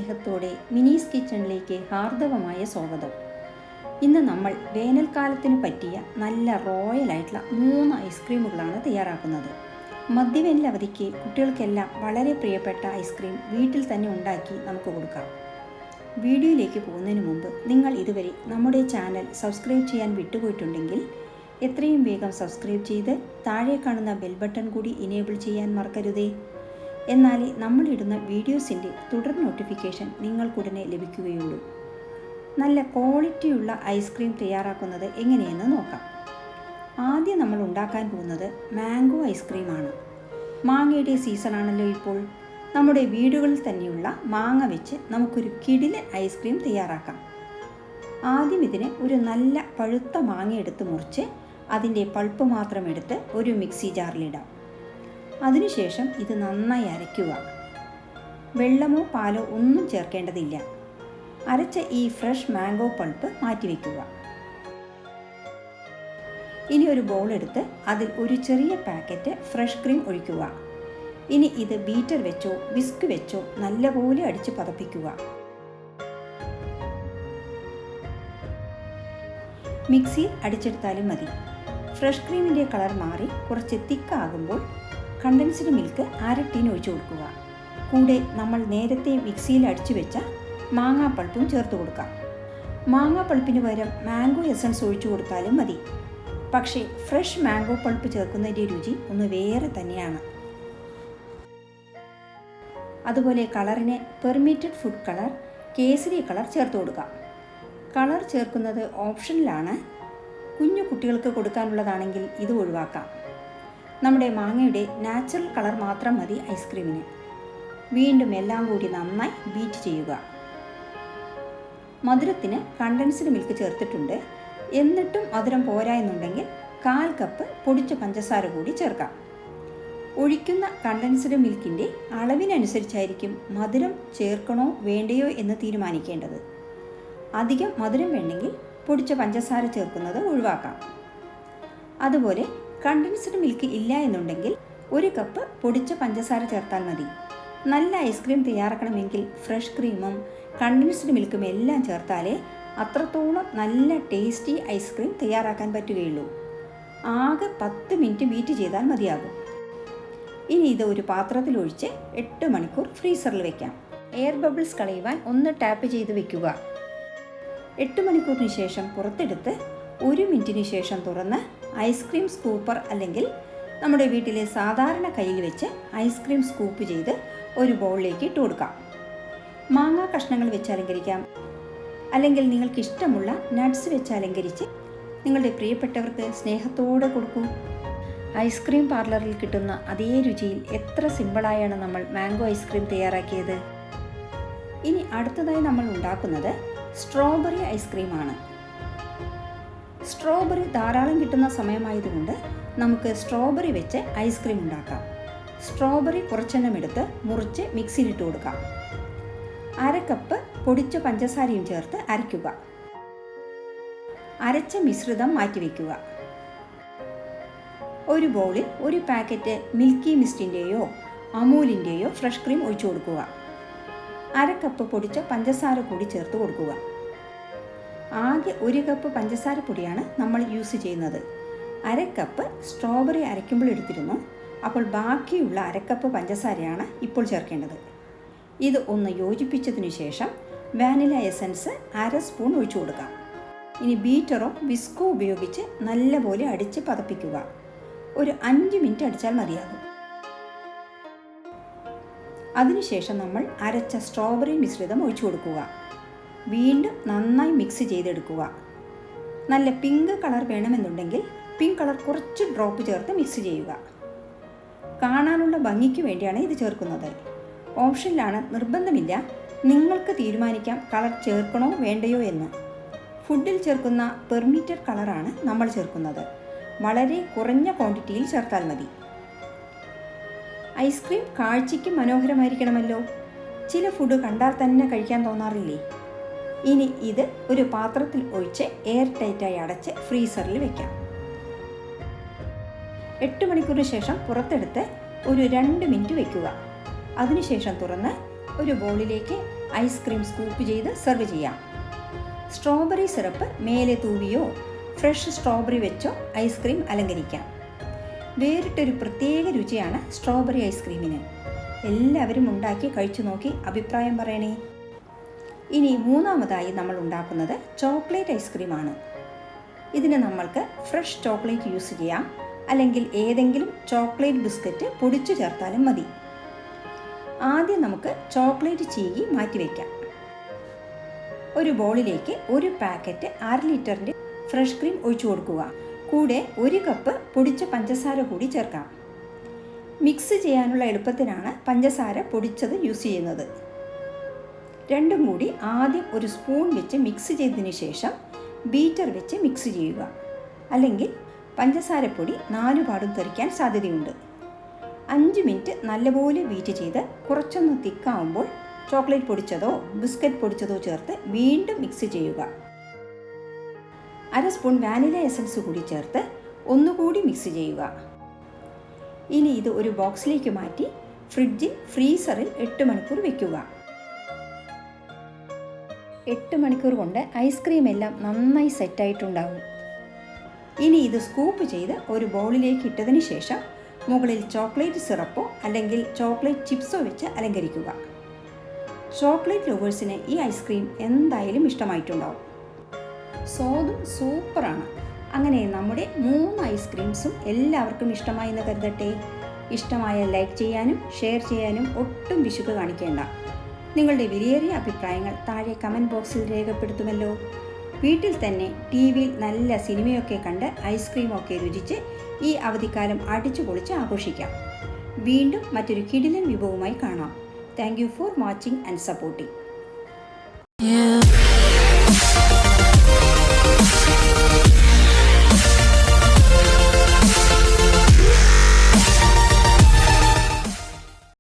സ്നേഹത്തോടെ മിനീസ് കിച്ചണിലേക്ക് ഹാർദവമായ സ്വാഗതം. ഇന്ന് നമ്മൾ വേനൽക്കാലത്തിന് പറ്റിയ നല്ല റോയലായിട്ടുള്ള 3 ഐസ്ക്രീമുകളാണ് തയ്യാറാക്കുന്നത്. മധ്യവേനൽ അവധിക്ക് കുട്ടികൾക്കെല്ലാം വളരെ പ്രിയപ്പെട്ട ഐസ്ക്രീം വീട്ടിൽ തന്നെ ഉണ്ടാക്കി നമുക്ക് കൊടുക്കാം. വീഡിയോയിലേക്ക് പോകുന്നതിന് മുമ്പ് നിങ്ങൾ ഇതുവരെ നമ്മുടെ ചാനൽ സബ്സ്ക്രൈബ് ചെയ്യാൻ വിട്ടുപോയിട്ടുണ്ടെങ്കിൽ എത്രയും വേഗം സബ്സ്ക്രൈബ് ചെയ്ത് താഴെ കാണുന്ന ബെൽ ബട്ടൺ കൂടി ഇനേബിൾ ചെയ്യാൻ മറക്കരുതേ. എന്നാലേ നമ്മളിടുന്ന വീഡിയോസിൻ്റെ തുടർ നോട്ടിഫിക്കേഷൻ നിങ്ങൾക്കുടനെ ലഭിക്കുകയുള്ളൂ. നല്ല ക്വാളിറ്റിയുള്ള ഐസ്ക്രീം തയ്യാറാക്കുന്നത് എങ്ങനെയെന്ന് നോക്കാം. ആദ്യം നമ്മൾ ഉണ്ടാക്കാൻ പോകുന്നത് മാംഗോ ഐസ്ക്രീമാണ്. മാങ്ങയുടെ സീസണാണല്ലോ ഇപ്പോൾ. നമ്മുടെ വീടുകളിൽ തന്നെയുള്ള മാങ്ങ വെച്ച് നമുക്കൊരു കിടിലൻ ഐസ്ക്രീം തയ്യാറാക്കാം. ആദ്യം ഇതിന് ഒരു നല്ല പഴുത്ത മാങ്ങ എടുത്ത് മുറിച്ച് അതിൻ്റെ പൾപ്പ് മാത്രം എടുത്ത് ഒരു മിക്സി ജാറിലിടാം. അതിനുശേഷം ഇത് നന്നായി അരയ്ക്കുക. വെള്ളമോ പാലോ ഒന്നും ചേർക്കേണ്ടതില്ല. അരച്ച ഈ ഫ്രഷ് മാംഗോ പൾപ്പ് മാറ്റിവെക്കുക. ഇനി ഒരു ബൗൾ എടുത്ത് അതിൽ ഒരു ചെറിയ പാക്കറ്റ് ഫ്രഷ് ക്രീം ഒഴിക്കുക. ഇനി ഇത് ബീറ്റർ വെച്ചോ വിസ്ക് വെച്ചോ നല്ലപോലെ അടിച്ച് പതപ്പിക്കുക. മിക്സിയിൽ അടിച്ചെടുത്താലും മതി. ഫ്രഷ് ക്രീമിൻ്റെ കളർ മാറി കുറച്ച് തിക്കാകുമ്പോൾ കണ്ടൻസ്ഡ് മിൽക്ക് 1/2 ടീൻ ഒഴിച്ചു കൊടുക്കുക. കൂടെ നമ്മൾ നേരത്തെ മിക്സിയിൽ അടിച്ചു വെച്ച മാങ്ങാപ്പൾപ്പും ചേർത്ത് കൊടുക്കാം. മാങ്ങാപ്പൾപ്പിന് പകരം മാംഗോ എസൻസ് ഒഴിച്ചു കൊടുത്താലും മതി. പക്ഷേ ഫ്രഷ് മാംഗോ പൾപ്പ് ചേർക്കുന്നതിൻ്റെ രുചി ഒന്ന് വേറെ തന്നെയാണ്. അതുപോലെ കളറിന് permitted food colour Kesari colour ചേർത്ത് കൊടുക്കാം. കളർ ചേർക്കുന്നത് ഓപ്ഷനിലാണ്. കുഞ്ഞു കുട്ടികൾക്ക് കൊടുക്കാനുള്ളതാണെങ്കിൽ ഇത് ഒഴിവാക്കാം. നമ്മുടെ മാങ്ങയുടെ നാച്ചുറൽ കളർ മാത്രം മതി ഐസ്ക്രീമിന്. വീണ്ടും എല്ലാം കൂടി നന്നായി ബീറ്റ് ചെയ്യുക. മധുരത്തിന് കണ്ടൻസ്ഡ് മിൽക്ക് ചേർത്തിട്ടുണ്ട്. എന്നിട്ടും മധുരം പോരാ എന്നുണ്ടെങ്കിൽ 1/4 കപ്പ് പൊടിച്ച പഞ്ചസാര കൂടി ചേർക്കാം. ഒഴിക്കുന്ന കണ്ടൻസ്ഡ് മിൽക്കിൻ്റെ അളവിനനുസരിച്ചായിരിക്കും മധുരം ചേർക്കണോ വേണ്ടയോ എന്ന് തീരുമാനിക്കേണ്ടത്. അധികം മധുരം വേണ്ടെങ്കിൽ പൊടിച്ച പഞ്ചസാര ചേർക്കുന്നത് ഒഴിവാക്കാം. അതുപോലെ കണ്ടൻസ്ഡ് മിൽക്ക് ഇല്ല എന്നുണ്ടെങ്കിൽ 1 കപ്പ് പൊടിച്ച പഞ്ചസാര ചേർത്താൽ മതി. നല്ല ഐസ്ക്രീം തയ്യാറാക്കണമെങ്കിൽ ഫ്രഷ് ക്രീമും കണ്ടൻസ്ഡ് മിൽക്കും എല്ലാം ചേർത്താലേ അത്രത്തോളം നല്ല ടേസ്റ്റി ഐസ്ക്രീം തയ്യാറാക്കാൻ പറ്റുകയുള്ളൂ. ആകെ 10 മിനിറ്റ് ബീറ്റ് ചെയ്താൽ മതിയാകും. ഇനി ഇത് ഒരു പാത്രത്തിൽ ഒഴിച്ച് 8 മണിക്കൂർ ഫ്രീസറിൽ വെക്കാം. എയർ ബബിൾസ് കളയുവാൻ ഒന്ന് ടാപ്പ് ചെയ്ത് വെക്കുക. 8 മണിക്കൂറിന് ശേഷം പുറത്തെടുത്ത് 1 മിനിറ്റിന് ശേഷം തുറന്ന് ഐസ്ക്രീം സ്കൂപ്പർ അല്ലെങ്കിൽ നമ്മുടെ വീട്ടിലെ സാധാരണ കയ്യിൽ വെച്ച് ഐസ്ക്രീം സ്കൂപ്പ് ചെയ്ത് ഒരു ബൗളിലേക്ക് ഇട്ട് കൊടുക്കാം. മാങ്ങാ കഷ്ണങ്ങൾ വെച്ച് അലങ്കരിക്കാം. അല്ലെങ്കിൽ നിങ്ങൾക്ക് ഇഷ്ടമുള്ള നട്ട്സ് വെച്ച് അലങ്കരിച്ച് നിങ്ങളുടെ പ്രിയപ്പെട്ടവർക്ക് സ്നേഹത്തോടെ കൊടുക്കൂ. ഐസ്ക്രീം പാർലറിൽ കിട്ടുന്ന അതേ രുചിയിൽ എത്ര സിമ്പിളായാണ് നമ്മൾ മാംഗോ ഐസ്ക്രീം തയ്യാറാക്കിയത്. ഇനി അടുത്തതായി നമ്മൾ ഉണ്ടാക്കുന്നത് സ്ട്രോബെറി ഐസ്ക്രീമാണ്. സ്ട്രോബെറി ധാരാളം കിട്ടുന്ന സമയമായതുകൊണ്ട് നമുക്ക് സ്ട്രോബെറി വെച്ച് ഐസ്ക്രീം ഉണ്ടാക്കാം. സ്ട്രോബെറി കുറച്ചെണ്ണം എടുത്ത് മുറിച്ച് മിക്സിയിലിട്ട് കൊടുക്കാം. 1/2 കപ്പ് പൊടിച്ച പഞ്ചസാരയും ചേർത്ത് അരയ്ക്കുക. അരച്ച മിശ്രിതം മാറ്റിവെക്കുക. ഒരു ബൗളിൽ ഒരു പാക്കറ്റ് മിൽക്കി മിസ്റ്റിൻ്റെയോ അമൂലിൻ്റെയോ ഫ്രഷ് ക്രീം ഒഴിച്ചു കൊടുക്കുക. 1/2 കപ്പ് പൊടിച്ച പഞ്ചസാര കൂടി ചേർത്ത് കൊടുക്കുക. ആകെ 1 കപ്പ് പഞ്ചസാര പൊടിയാണ് നമ്മൾ യൂസ് ചെയ്യുന്നത്. 1/2 കപ്പ് സ്ട്രോബെറി അരയ്ക്കുമ്പോൾ എടുത്തിരുന്നു. അപ്പോൾ ബാക്കിയുള്ള 1/2 കപ്പ് പഞ്ചസാരയാണ് ഇപ്പോൾ ചേർക്കേണ്ടത്. ഇത് ഒന്ന് യോജിപ്പിച്ചതിന് ശേഷം വാനില എസൻസ് 1/2 സ്പൂൺ ഒഴിച്ചു കൊടുക്കാം. ഇനി ബീറ്ററോ വിസ്കോ ഉപയോഗിച്ച് നല്ലപോലെ അടിച്ച് പതപ്പിക്കുക. ഒരു 5 മിനിറ്റ് അടിച്ചാൽ മതിയാകും. അതിനുശേഷം നമ്മൾ അരച്ച സ്ട്രോബെറി മിശ്രിതം ഒഴിച്ചു കൊടുക്കുക. വീണ്ടും നന്നായി മിക്സ് ചെയ്തെടുക്കുക. നല്ല പിങ്ക് കളർ വേണമെന്നുണ്ടെങ്കിൽ പിങ്ക് കളർ കുറച്ച് ഡ്രോപ്പ് ചേർത്ത് മിക്സ് ചെയ്യുക. കാണാനുള്ള ഭംഗിക്ക് വേണ്ടിയാണ് ഇത് ചേർക്കുന്നത്. ഓപ്ഷനിലാണ്, നിർബന്ധമില്ല. നിങ്ങൾക്ക് തീരുമാനിക്കാം കളർ ചേർക്കണോ വേണ്ടയോ എന്ന്. ഫുഡിൽ ചേർക്കുന്ന പെർമിറ്റഡ് കളറാണ് നമ്മൾ ചേർക്കുന്നത്. വളരെ കുറഞ്ഞ ക്വാണ്ടിറ്റിയിൽ ചേർത്താൽ മതി. ഐസ്ക്രീം കാഴ്ചയ്ക്ക് മനോഹരമായിരിക്കണമല്ലോ. ചില ഫുഡ് കണ്ടാൽ തന്നെ കഴിക്കാൻ തോന്നാറില്ലേ? ഇനി ഇത് ഒരു പാത്രത്തിൽ ഒഴിച്ച് എയർ ടൈറ്റായി അടച്ച് ഫ്രീസറിൽ വെക്കാം. 8 മണിക്കൂറിന് ശേഷം പുറത്തെടുത്ത് ഒരു 2 മിനിറ്റ് വയ്ക്കുക. അതിനുശേഷം തുറന്ന് ഒരു ബൗളിലേക്ക് ഐസ്ക്രീം സ്കൂപ്പ് ചെയ്ത് സെർവ് ചെയ്യാം. സ്ട്രോബെറി സിറപ്പ് മേലെ തൂവിയോ ഫ്രഷ് സ്ട്രോബെറി വെച്ചോ ഐസ്ക്രീം അലങ്കരിക്കാം. വേറിട്ടൊരു പ്രത്യേക രുചിയാണ് സ്ട്രോബെറി ഐസ്ക്രീമിന്. എല്ലാവരും ഉണ്ടാക്കി കഴിച്ചു നോക്കി അഭിപ്രായം പറയണേ. ഇനി മൂന്നാമതായി നമ്മൾ ഉണ്ടാക്കുന്നത് ചോക്ലേറ്റ് ഐസ്ക്രീമാണ്. ഇതിന് നമ്മൾക്ക് ഫ്രഷ് ചോക്ലേറ്റ് യൂസ് ചെയ്യാം, അല്ലെങ്കിൽ ഏതെങ്കിലും ചോക്ലേറ്റ് ബിസ്ക്കറ്റ് പൊടിച്ചു ചേർത്താലും മതി. ആദ്യം നമുക്ക് ചോക്ലേറ്റ് ചീകി മാറ്റിവെക്കാം. ഒരു ബൗളിലേക്ക് 1 പാക്കറ്റ് 1/2 ലിറ്ററിൻ്റെ ഫ്രഷ് ക്രീം ഒഴിച്ചു കൊടുക്കുക. കൂടെ 1 കപ്പ് പൊടിച്ച പഞ്ചസാര കൂടി ചേർക്കാം. മിക്സ് ചെയ്യാനുള്ള എളുപ്പത്തിനാണ് പഞ്ചസാര പൊടിച്ചത് യൂസ് ചെയ്യുന്നത്. രണ്ടും കൂടി ആദ്യം ഒരു സ്പൂൺ വെച്ച് മിക്സ് ചെയ്തതിന് ശേഷം ബീറ്റർ വെച്ച് മിക്സ് ചെയ്യുക. അല്ലെങ്കിൽ പഞ്ചസാരപ്പൊടി 4 പാടും തെറിക്കാൻ സാധ്യതയുണ്ട്. 5 മിനിറ്റ് നല്ലപോലെ ബീറ്റ് ചെയ്ത് കുറച്ചൊന്ന് തിക്കാവുമ്പോൾ ചോക്ലേറ്റ് പൊടിച്ചതോ ബിസ്ക്കറ്റ് പൊടിച്ചതോ ചേർത്ത് വീണ്ടും മിക്സ് ചെയ്യുക. 1/2 സ്പൂൺ വാനില എസൻസ് കൂടി ചേർത്ത് ഒന്നുകൂടി മിക്സ് ചെയ്യുക. ഇനി ഇത് ഒരു ബോക്സിലേക്ക് മാറ്റി ഫ്രീസറിൽ 8 മണിക്കൂർ വയ്ക്കുക. 8 മണിക്കൂർ കൊണ്ട് ഐസ്ക്രീം എല്ലാം നന്നായി സെറ്റായിട്ടുണ്ടാവും. ഇനി ഇത് സ്കൂപ്പ് ചെയ്ത് ഒരു ബൗളിലേക്ക് ഇട്ടതിന് ശേഷം മുകളിൽ ചോക്ലേറ്റ് സിറപ്പോ അല്ലെങ്കിൽ ചോക്ലേറ്റ് ചിപ്സോ വെച്ച് അലങ്കരിക്കുക. ചോക്ലേറ്റ് ലവേഴ്സിന് ഈ ഐസ്ക്രീം എന്തായാലും ഇഷ്ടമായിട്ടുണ്ടാവും. സ്വാദും സൂപ്പറാണ്. അങ്ങനെ നമ്മുടെ 3 ഐസ്ക്രീംസും എല്ലാവർക്കും ഇഷ്ടമായി എന്ന് കരുതട്ടെ. ഇഷ്ടമായ ലൈക്ക് ചെയ്യാനും ഷെയർ ചെയ്യാനും ഒട്ടും പിശുക്ക് കാണിക്കേണ്ട. നിങ്ങളുടെ വിലയേറിയ അഭിപ്രായങ്ങൾ താഴെ കമൻറ്റ് ബോക്സിൽ രേഖപ്പെടുത്തുമല്ലോ. വീട്ടിൽ തന്നെ ടിവിയിൽ നല്ല സിനിമയൊക്കെ കണ്ട് ഐസ്ക്രീമൊക്കെ രുചിച്ച് ഈ അവധിക്കാലം അടിച്ചു പൊളിച്ച് ആഘോഷിക്കാം. വീണ്ടും മറ്റൊരു കിടിലൻ വിഭവമായി കാണാം. Thank you for watching and supporting.